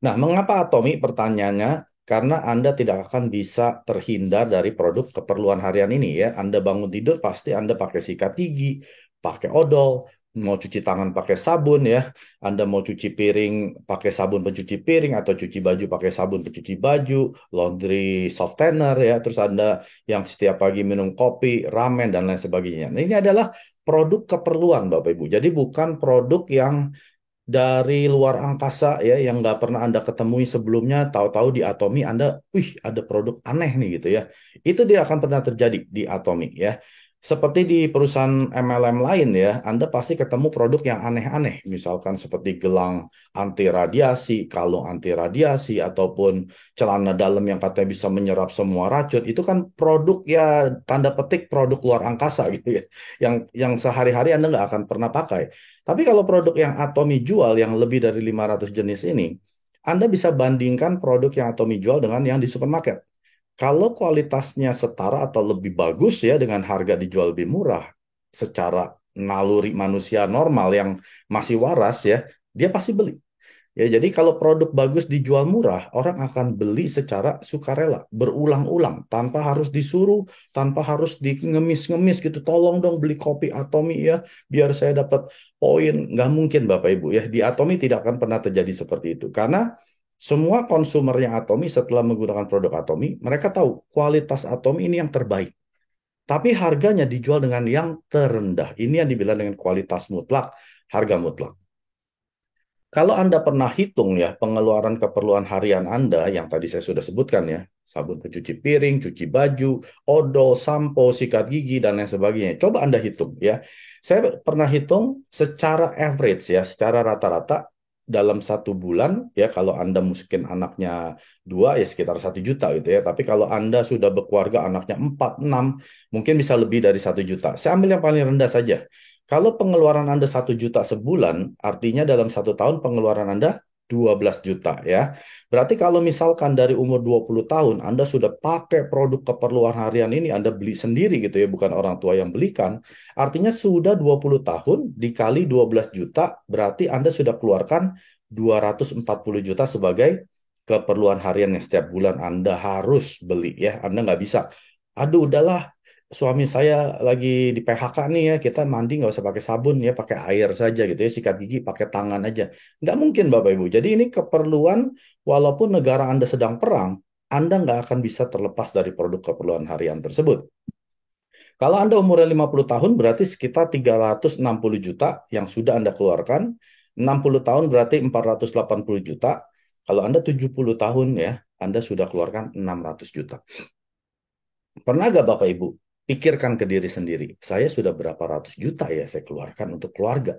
Nah, mengapa Atomi? Pertanyaannya, karena Anda tidak akan bisa terhindar dari produk keperluan harian ini ya. Anda bangun tidur pasti Anda pakai sikat gigi, pakai odol, mau cuci tangan pakai sabun ya. Anda mau cuci piring pakai sabun pencuci piring atau cuci baju pakai sabun pencuci baju, laundry softener ya. Terus Anda yang setiap pagi minum kopi, ramen dan lain sebagainya. Nah, ini adalah produk keperluan Bapak Ibu. Jadi bukan produk yang dari luar angkasa ya yang nggak pernah Anda ketemui sebelumnya, tahu-tahu di Atomi Anda, wih ada produk aneh nih gitu ya. Itu tidak akan pernah terjadi di Atomi ya. Seperti di perusahaan MLM lain ya, Anda pasti ketemu produk yang aneh-aneh, misalkan seperti gelang anti radiasi, kalung anti radiasi, ataupun celana dalam yang katanya bisa menyerap semua racun. Itu kan produk ya tanda petik produk luar angkasa gitu ya, yang sehari-hari Anda nggak akan pernah pakai. Tapi kalau produk yang Atomi jual yang lebih dari 500 jenis ini, Anda bisa bandingkan produk yang Atomi jual dengan yang di supermarket. Kalau kualitasnya setara atau lebih bagus ya dengan harga dijual lebih murah, secara naluri manusia normal yang masih waras ya, dia pasti beli. Ya, jadi kalau produk bagus dijual murah, orang akan beli secara sukarela, berulang-ulang, tanpa harus disuruh, tanpa harus di ngemis-ngemis gitu. Tolong dong beli kopi Atomi ya, biar saya dapat poin. Nggak mungkin Bapak Ibu ya. Di Atomi tidak akan pernah terjadi seperti itu. Karena semua konsumernya Atomi setelah menggunakan produk Atomi, mereka tahu kualitas Atomi ini yang terbaik. Tapi harganya dijual dengan yang terendah. Ini yang dibilang dengan kualitas mutlak, harga mutlak. Kalau Anda pernah hitung ya pengeluaran keperluan harian Anda yang tadi saya sudah sebutkan ya, sabun pencuci piring, cuci baju, odol, sampo, sikat gigi dan lain sebagainya. Coba Anda hitung ya. Saya pernah hitung secara average ya, secara rata-rata dalam 1 bulan ya kalau Anda mungkin anaknya 2 ya sekitar 1 juta gitu ya. Tapi kalau Anda sudah berkeluarga anaknya 4, 6 mungkin bisa lebih dari 1 juta. Saya ambil yang paling rendah saja. Kalau pengeluaran Anda 1 juta sebulan, artinya dalam 1 tahun pengeluaran Anda 12 juta ya. Berarti kalau misalkan dari umur 20 tahun Anda sudah pakai produk keperluan harian ini, Anda beli sendiri gitu ya, bukan orang tua yang belikan. Artinya sudah 20 tahun dikali 12 juta, berarti Anda sudah keluarkan 240 juta sebagai keperluan harian yang setiap bulan Anda harus beli ya. Anda nggak bisa, aduh udahlah suami saya lagi di PHK nih ya, kita mandi nggak usah pakai sabun ya, pakai air saja gitu ya, sikat gigi pakai tangan aja. Nggak mungkin Bapak Ibu. Jadi ini keperluan, walaupun negara Anda sedang perang, Anda nggak akan bisa terlepas dari produk keperluan harian tersebut. Kalau Anda umurnya 50 tahun, berarti sekitar 360 juta yang sudah Anda keluarkan. 60 tahun berarti 480 juta. Kalau Anda 70 tahun ya, Anda sudah keluarkan 600 juta. Pernah gak Bapak Ibu pikirkan ke diri sendiri, saya sudah berapa ratus juta ya saya keluarkan untuk keluarga.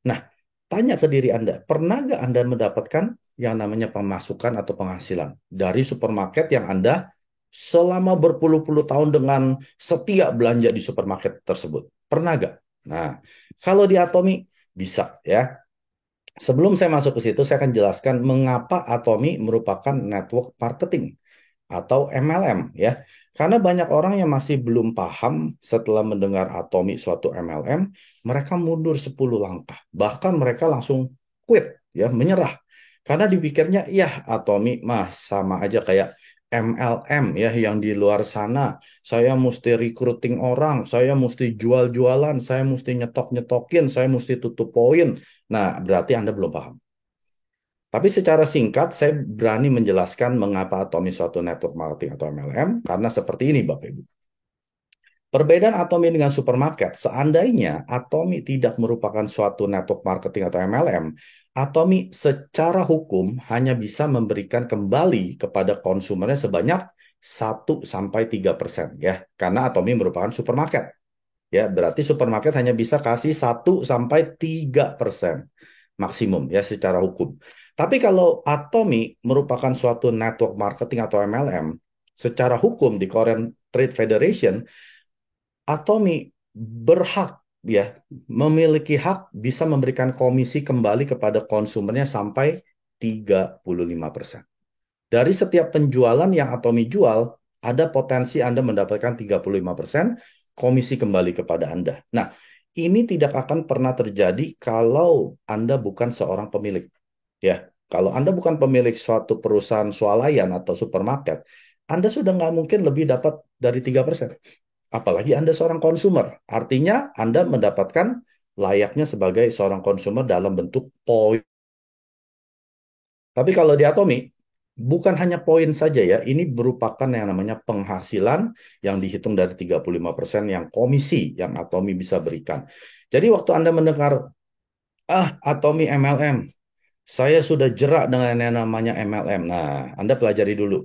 Nah, tanya ke diri Anda, pernah gak Anda mendapatkan yang namanya pemasukan atau penghasilan dari supermarket yang Anda selama berpuluh-puluh tahun dengan setia belanja di supermarket tersebut? Pernah gak? Nah, kalau di Atomi bisa ya. Sebelum saya masuk ke situ, saya akan jelaskan mengapa Atomi merupakan network marketing atau MLM ya. Karena banyak orang yang masih belum paham setelah mendengar Atomi suatu MLM, mereka mundur 10 langkah. Bahkan mereka langsung quit ya, menyerah. Karena dipikirnya ya Atomi mah sama aja kayak MLM ya yang di luar sana. Saya mesti recruiting orang, saya mesti jual-jualan, saya mesti nyetok-nyetokin, saya mesti tutup poin. Nah, berarti Anda belum paham. Tapi secara singkat, saya berani menjelaskan mengapa Atomi suatu network marketing atau MLM, karena seperti ini Bapak Ibu. Perbedaan Atomi dengan supermarket, seandainya Atomi tidak merupakan suatu network marketing atau MLM, Atomi secara hukum hanya bisa memberikan kembali kepada konsumennya sebanyak 1 sampai 3% ya, karena Atomi merupakan supermarket. Ya, berarti supermarket hanya bisa kasih 1 sampai 3% maksimum ya secara hukum. Tapi kalau Atomi merupakan suatu network marketing atau MLM, secara hukum di Korean Trade Federation, Atomi berhak ya memiliki hak bisa memberikan komisi kembali kepada konsumennya sampai 35%. Dari setiap penjualan yang Atomi jual, ada potensi Anda mendapatkan 35% komisi kembali kepada Anda. Nah, ini tidak akan pernah terjadi kalau Anda bukan seorang pemilik. Ya, Kalau Anda bukan pemilik suatu perusahaan swalayan atau supermarket, Anda sudah nggak mungkin lebih dapat dari 3%. Apalagi Anda seorang konsumer. Artinya Anda mendapatkan layaknya sebagai seorang konsumer dalam bentuk poin. Tapi kalau di Atomi, bukan hanya poin saja ya, ini merupakan yang namanya penghasilan yang dihitung dari 35% yang komisi yang Atomi bisa berikan. Jadi waktu Anda mendengar, Atomi MLM, saya sudah jerak dengan yang namanya MLM. Nah, Anda pelajari dulu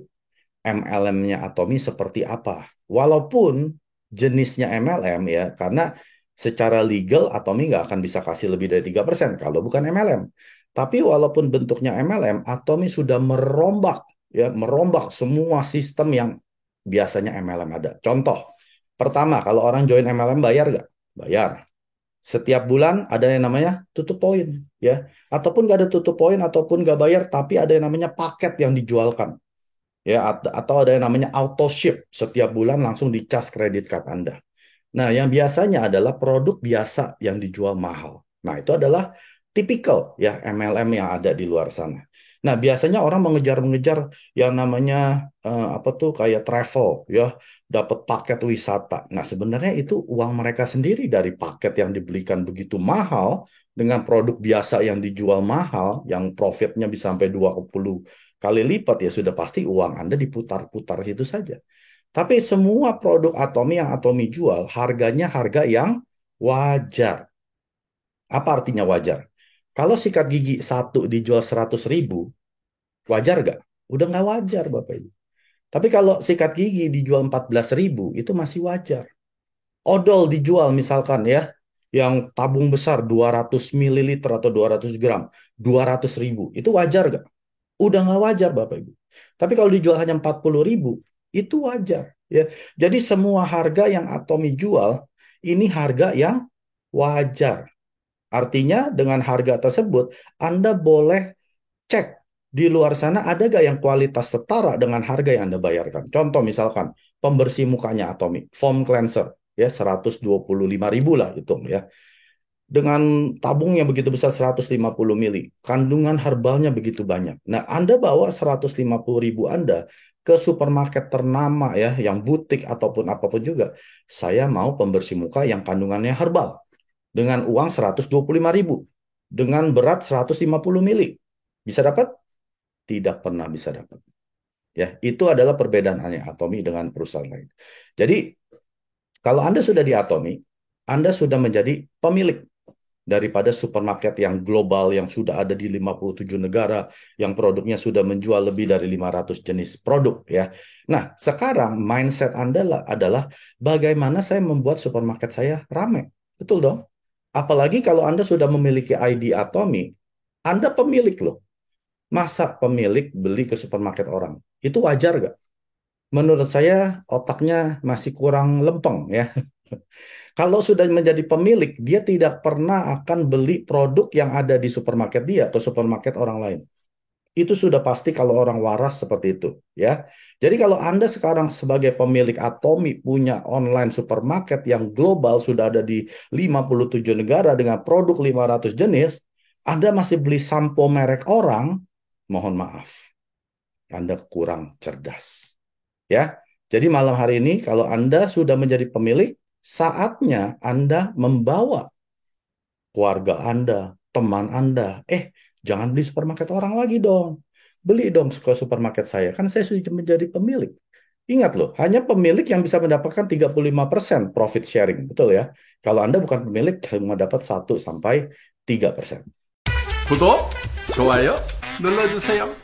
MLM-nya Atomi seperti apa. Walaupun jenisnya MLM ya, karena secara legal Atomi nggak akan bisa kasih lebih dari 3% kalau bukan MLM. Tapi walaupun bentuknya MLM, Atomi sudah merombak semua sistem yang biasanya MLM ada. Contoh, pertama, kalau orang join MLM bayar nggak? Bayar. Setiap bulan ada yang namanya tutup poin, ya. Ataupun nggak ada tutup poin, ataupun nggak bayar, tapi ada yang namanya paket yang dijualkan ya atau ada yang namanya auto ship setiap bulan langsung dicas kredit card Anda. Nah, yang biasanya adalah produk biasa yang dijual mahal. Nah, itu adalah tipikal ya MLM yang ada di luar sana. Nah, biasanya orang mengejar-mengejar yang namanya apa tuh kayak travel ya, dapat paket wisata. Nah, sebenarnya itu uang mereka sendiri dari paket yang dibelikan begitu mahal dengan produk biasa yang dijual mahal, yang profitnya bisa sampai 20 kali lipat ya sudah pasti uang Anda diputar-putar situ saja. Tapi semua produk Atomi yang Atomi jual, harganya harga yang wajar. Apa artinya wajar? Kalau sikat gigi satu dijual 100.000, wajar nggak? Udah nggak wajar, Bapak Ibu. Tapi kalau sikat gigi dijual 14.000, itu masih wajar. Odol dijual misalkan ya, yang tabung besar 200 mililiter atau 200 gram, 200.000, itu wajar nggak? Udah nggak wajar Bapak Ibu. Tapi kalau dijual hanya 40.000, itu wajar. Ya. Jadi semua harga yang Atomi jual, ini harga yang wajar. Artinya dengan harga tersebut, Anda boleh cek di luar sana ada gak yang kualitas setara dengan harga yang Anda bayarkan. Contoh misalkan, pembersih mukanya Atomi, foam cleanser, ya 125.000 lah hitung ya dengan tabung yang begitu besar 150 mili, kandungan herbalnya begitu banyak. Nah, Anda bawa 150.000 Anda ke supermarket ternama ya, yang butik ataupun apapun juga. Saya mau pembersih muka yang kandungannya herbal dengan uang 125.000 dengan berat 150 mili. Bisa dapat? Tidak pernah bisa dapat. Ya, itu adalah perbedaannya Atomi dengan perusahaan lain. Jadi, kalau Anda sudah di Atomi, Anda sudah menjadi pemilik daripada supermarket yang global yang sudah ada di 57 negara yang produknya sudah menjual lebih dari 500 jenis produk ya. Nah, sekarang mindset Anda adalah bagaimana saya membuat supermarket saya ramai. Betul dong? Apalagi kalau Anda sudah memiliki ID Atomi, Anda pemilik loh. Masa pemilik beli ke supermarket orang? Itu wajar gak? Menurut saya otaknya masih kurang lempeng ya. Kalau sudah menjadi pemilik, dia tidak pernah akan beli produk yang ada di supermarket dia ke supermarket orang lain. Itu sudah pasti kalau orang waras seperti itu, ya. Jadi kalau Anda sekarang sebagai pemilik Atomi punya online supermarket yang global sudah ada di 57 negara dengan produk 500 jenis, Anda masih beli sampo merek orang, mohon maaf, Anda kurang cerdas. Ya. Jadi malam hari ini kalau Anda sudah menjadi pemilik, saatnya Anda membawa keluarga Anda, teman Anda. Jangan beli supermarket orang lagi dong. Beli dong ke supermarket saya. Kan saya sudah menjadi pemilik. Ingat loh, hanya pemilik yang bisa mendapatkan 35% profit sharing. Betul ya? Kalau Anda bukan pemilik, cuma dapat 1 sampai 3%. 구독, 좋아요 눌러주세요.